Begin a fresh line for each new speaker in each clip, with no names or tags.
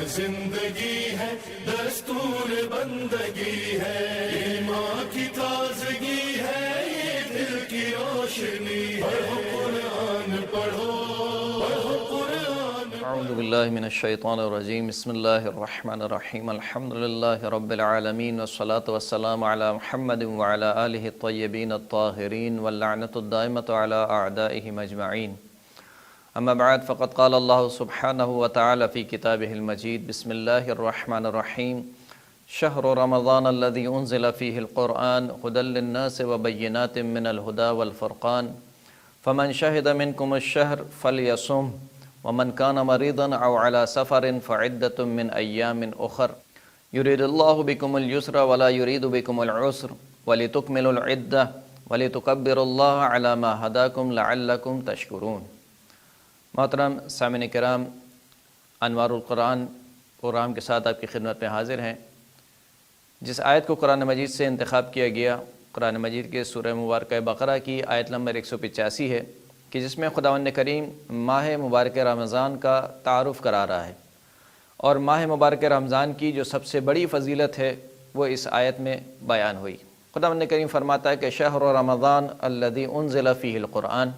زندگی ہے، دستور بندگی ہے، ایمان کی تازگی ہے، یہ دل کی روشنی ہے۔ پڑھو قرآن پڑھو، پڑھو قرآن۔
اعوذ باللہ من الشیطان الرجیم، بسم اللہ الرحمن الرحیم، الحمدللہ رب العالمین، والصلاة والسلام علی محمد وعلی آلہ الطیبین الطاہرین، واللعنۃ الدائمۃ علی اعدائہم اجمعین۔ اما بعد فقد قال اللہ سبحانہ وتعالی فی کتابہ المجید، بسم اللہ الرحمن الرحیم، شہر رمضان الذی انزل فیہ القرآن ھدی للناس وبینات من الھدی والفرقان، فمن شہد منکم الشہر فلیصم، ومن كان مريضا أو على سفر فعدة من أيام أخر يريد الله بكم اليسر ولا يريد بكم العسر ولتكملوا العدة ولتكبروا الله على ما هداكم لعلكم تشكرون۔ محترم سامعین کرام، انوار القرآن پروگرام کے ساتھ آپ کی خدمت میں حاضر ہیں۔ جس آیت کو قرآن مجید سے انتخاب کیا گیا، قرآن مجید کے سورہ مبارکہ بقرہ کی آیت نمبر 185 ہے، کہ جس میں خداوند کریم ماہ مبارک رمضان کا تعارف کرا رہا ہے، اور ماہ مبارک رمضان کی جو سب سے بڑی فضیلت ہے وہ اس آیت میں بیان ہوئی۔ خداوند کریم فرماتا ہے کہ شہر رمضان الذی انزل فیہ القرآن،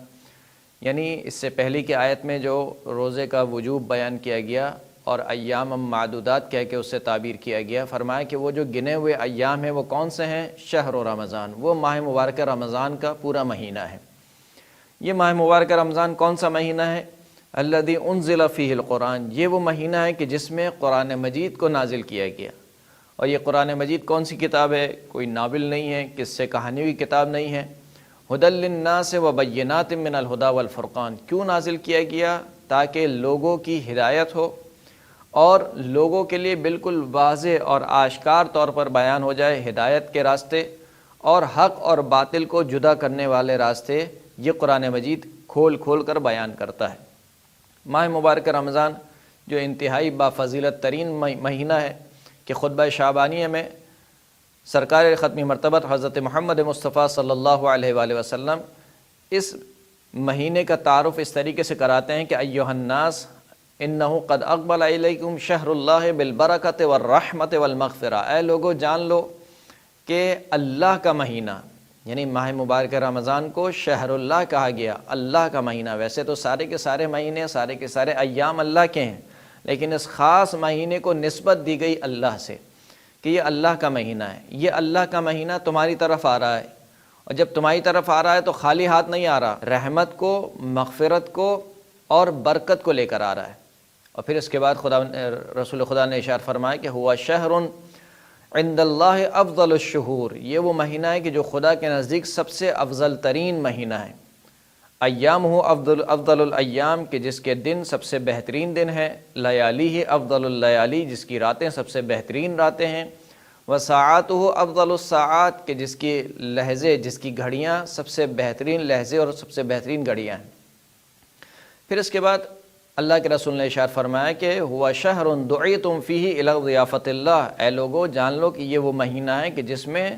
یعنی اس سے پہلی کی آیت میں جو روزے کا وجوب بیان کیا گیا اور ایام معدودات کہہ کے اس سے تعبیر کیا گیا، فرمایا کہ وہ جو گنے ہوئے ایام ہیں وہ کون سے ہیں؟ شہر رمضان، وہ ماہ مبارک رمضان کا پورا مہینہ ہے۔ یہ ماہ مبارک رمضان کون سا مہینہ ہے؟ الذی انزل فیہ القرآن، یہ وہ مہینہ ہے کہ جس میں قرآن مجید کو نازل کیا گیا۔ اور یہ قرآن مجید کون سی کتاب ہے؟ کوئی ناول نہیں ہے، قصے کہانی کی کتاب نہیں ہے۔ ھدی للناس وبینات من الھدی والفرقان، کیوں نازل کیا گیا؟ تاکہ لوگوں کی ہدایت ہو اور لوگوں کے لیے بالکل واضح اور آشکار طور پر بیان ہو جائے ہدایت کے راستے اور حق اور باطل کو جدا کرنے والے راستے۔ یہ قرآن مجید کھول کھول کر بیان کرتا ہے۔ ماہ مبارک رمضان جو انتہائی بافضیلت ترین مہینہ ہے، کہ خطبہ شعبانیہ میں سرکار ختمی مرتبہ حضرت محمد مصطفیٰ صلی اللہ علیہ وآلہ وسلم اس مہینے کا تعارف اس طریقے سے کراتے ہیں کہ ایھا الناس انہ قد اقبل الیکم شہر اللہ بالبرکۃ والرحمۃ والمغفرہ، اے لوگو جان لو کہ اللہ کا مہینہ، یعنی ماہ مبارک رمضان کو شہر اللہ کہا گیا، اللہ کا مہینہ۔ ویسے تو سارے کے سارے مہینے، سارے کے سارے ایام اللہ کے ہیں، لیکن اس خاص مہینے کو نسبت دی گئی اللہ سے کہ یہ اللہ کا مہینہ ہے۔ یہ اللہ کا مہینہ تمہاری طرف آ رہا ہے، اور جب تمہاری طرف آ رہا ہے تو خالی ہاتھ نہیں آ رہا، رحمت کو، مغفرت کو اور برکت کو لے کر آ رہا ہے۔ اور پھر اس کے بعد رسول خدا نے ارشاد فرمایا کہ ہوا شہر عند اللہ افضل الشہور، یہ وہ مہینہ ہے کہ جو خدا کے نزدیک سب سے افضل ترین مہینہ ہے۔ ایام ہو افضل الایام، کہ جس کے دن سب سے بہترین دن ہے۔ لیالی ہی افضل اللیالی، جس کی راتیں سب سے بہترین راتیں ہیں۔ وساعات ہو افضل الساعات، کہ جس کی لحظے، جس کی گھڑیاں سب سے بہترین لحظے اور سب سے بہترین گھڑیاں ہیں۔ پھر اس کے بعد اللہ کے رسول نے ارشاد فرمایا کہ ہوا شہر دعیتم فیہ الی ضیافت اللہ، اے لوگو جان لو کہ یہ وہ مہینہ ہے کہ جس میں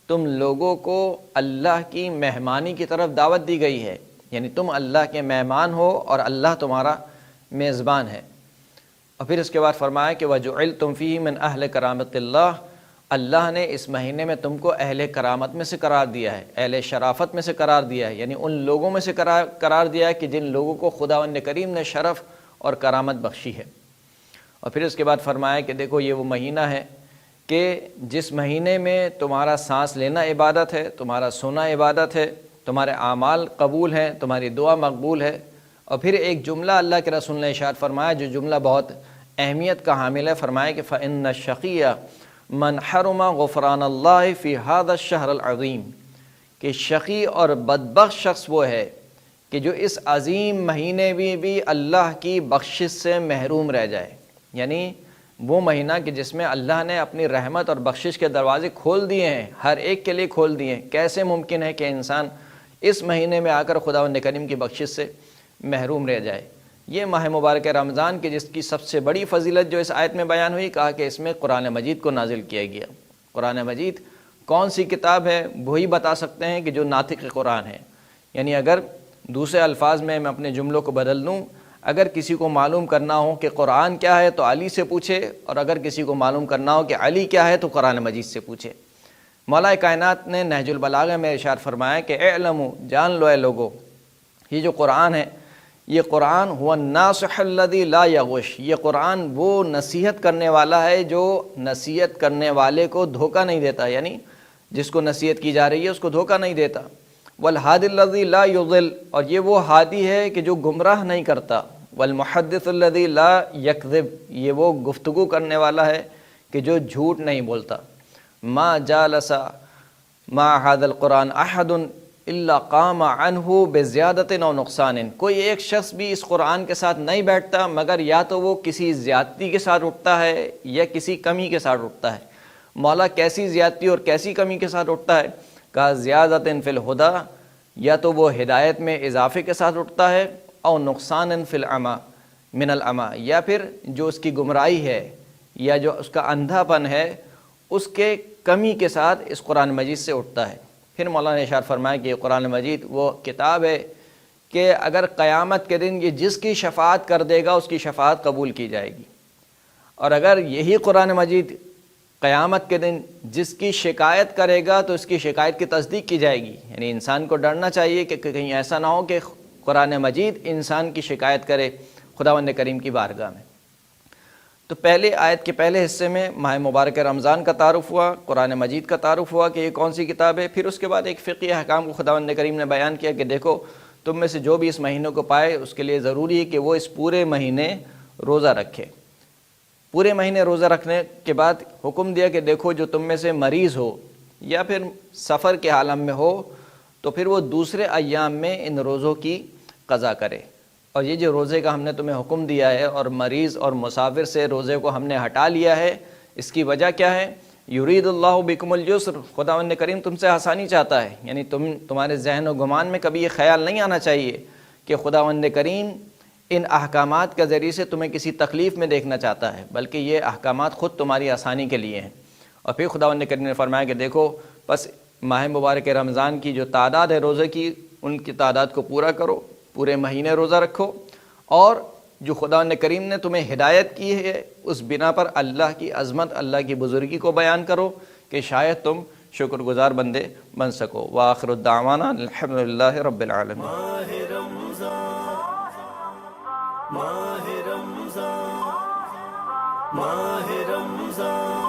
تم لوگوں کو اللہ کی مہمانی کی طرف دعوت دی گئی ہے، یعنی تم اللہ کے مہمان ہو اور اللہ تمہارا میزبان ہے۔ اور پھر اس کے بعد فرمایا کہ وجعلتم فیہ من اہل کرامت اللہ، اللہ نے اس مہینے میں تم کو اہل کرامت میں سے قرار دیا ہے، اہل شرافت میں سے قرار دیا ہے، یعنی ان لوگوں میں سے قرار دیا ہے کہ جن لوگوں کو خداوند کریم نے شرف اور کرامت بخشی ہے۔ اور پھر اس کے بعد فرمایا کہ دیکھو یہ وہ مہینہ ہے کہ جس مہینے میں تمہارا سانس لینا عبادت ہے، تمہارا سونا عبادت ہے، تمہارے اعمال قبول ہیں، تمہاری دعا مقبول ہے۔ اور پھر ایک جملہ اللہ کے رسول نے ارشاد فرمایا جو جملہ بہت اہمیت کا حامل ہے، فرمایا کہ فَإِنَّ الشَّقِيَّ مَنْ حَرُمَ غُفْرَانَ اللَّهِ فِي هَذَا الشَّهْرِ الْعَظِيمِ، کہ شقی اور بدبخت شخص وہ ہے کہ جو اس عظیم مہینے بھی اللہ کی بخشش سے محروم رہ جائے، یعنی وہ مہینہ کہ جس میں اللہ نے اپنی رحمت اور بخشش کے دروازے کھول دیے ہیں، ہر ایک کے لیے کھول دیے ہیں۔ کیسے ممکن ہے کہ انسان اس مہینے میں آ کر خداوند کریم کی بخشش سے محروم رہ جائے؟ یہ ماہ مبارک رمضان کی جس کی سب سے بڑی فضیلت جو اس آیت میں بیان ہوئی، کہا کہ اس میں قرآن مجید کو نازل کیا گیا۔ قرآن مجید کون سی کتاب ہے؟ وہی بتا سکتے ہیں کہ جو ناطق قرآن ہے، یعنی اگر دوسرے الفاظ میں اپنے جملوں کو بدل دوں، اگر کسی کو معلوم کرنا ہو کہ قرآن کیا ہے تو علی سے پوچھے، اور اگر کسی کو معلوم کرنا ہو کہ علی کیا ہے تو قرآن مجید سے پوچھے۔ مولا کائنات نے نہج البلاغہ میں ارشاد فرمایا کہ اعلموا، جان لو اے لوگو، یہ جو قرآن ہے، یہ قرآن هو الناصح الذی لا یغش، یہ قرآن وہ نصیحت کرنے والا ہے جو نصیحت کرنے والے کو دھوکہ نہیں دیتا، یعنی جس کو نصیحت کی جا رہی ہے اس کو دھوکہ نہیں دیتا۔ والہادی الذی لا یضل، اور یہ وہ ہادی ہے کہ جو گمراہ نہیں کرتا۔ والمحدث الذی لا یکذب، یہ وہ گفتگو کرنے والا ہے کہ جو جھوٹ نہیں بولتا۔ ما جالس ما هذا القرآن احد الا قام عنہ بزیادت او نقصان، کوئی ایک شخص بھی اس قرآن کے ساتھ نہیں بیٹھتا مگر یا تو وہ کسی زیادتی کے ساتھ اٹھتا ہے یا کسی کمی کے ساتھ اٹھتا ہے۔ مولا کیسی زیادتی اور کیسی کمی کے ساتھ اٹھتا ہے؟ کہا زیادت فی الہدی، یا تو وہ ہدایت میں اضافے کے ساتھ اٹھتا ہے، او نقصان فی العمی من العمی، یا پھر جو اس کی گمراہی ہے یا جو اس کا اندھا پن ہے اس کے کمی کے ساتھ اس قرآن مجید سے اٹھتا ہے۔ پھر مولانا نے ارشاد فرمایا کہ یہ قرآن مجید وہ کتاب ہے کہ اگر قیامت کے دن یہ جس کی شفاعت کر دے گا اس کی شفاعت قبول کی جائے گی، اور اگر یہی قرآن مجید قیامت کے دن جس کی شکایت کرے گا تو اس کی شکایت کی تصدیق کی جائے گی۔ یعنی انسان کو ڈرنا چاہیے کہ کہیں ایسا نہ ہو کہ قرآن مجید انسان کی شکایت کرے خداوند کریم کی بارگاہ میں۔ تو پہلے آیت کے پہلے حصے میں ماہ مبارک رمضان کا تعارف ہوا، قرآن مجید کا تعارف ہوا کہ یہ کون سی کتاب ہے۔ پھر اس کے بعد ایک فقہی احکام کو خداوند کریم نے بیان کیا کہ دیکھو تم میں سے جو بھی اس مہینے کو پائے اس کے لیے ضروری ہے کہ وہ اس پورے مہینے روزہ رکھے۔ پورے مہینے روزہ رکھنے کے بعد حکم دیا کہ دیکھو جو تم میں سے مریض ہو یا پھر سفر کے عالم میں ہو تو پھر وہ دوسرے ایام میں ان روزوں کی قضا کرے۔ اور یہ جو روزے کا ہم نے تمہیں حکم دیا ہے اور مریض اور مسافر سے روزے کو ہم نے ہٹا لیا ہے، اس کی وجہ کیا ہے؟ یرید اللہ بکم الجسر، خداوند کریم تم سے آسانی چاہتا ہے۔ یعنی تمہارے ذہن و گمان میں کبھی یہ خیال نہیں آنا چاہیے کہ خداوند کریم ان احکامات کے ذریعے سے تمہیں کسی تکلیف میں دیکھنا چاہتا ہے، بلکہ یہ احکامات خود تمہاری آسانی کے لیے ہیں۔ اور پھر خداوند کریم نے فرمایا کہ دیکھو بس ماہ مبارک رمضان کی جو تعداد ہے روزے کی، ان کی تعداد کو پورا کرو، پورے مہینے روزہ رکھو، اور جو خداوند کریم نے تمہیں ہدایت کی ہے اس بنا پر اللہ کی عظمت، اللہ کی بزرگی کو بیان کرو کہ شاید تم شکر گزار بندے بن سکو۔ وآخر الدعوانا الحمدللہ رب العالمین۔
ماہ رمضان، ماہ رمضان، ماہ رمضان۔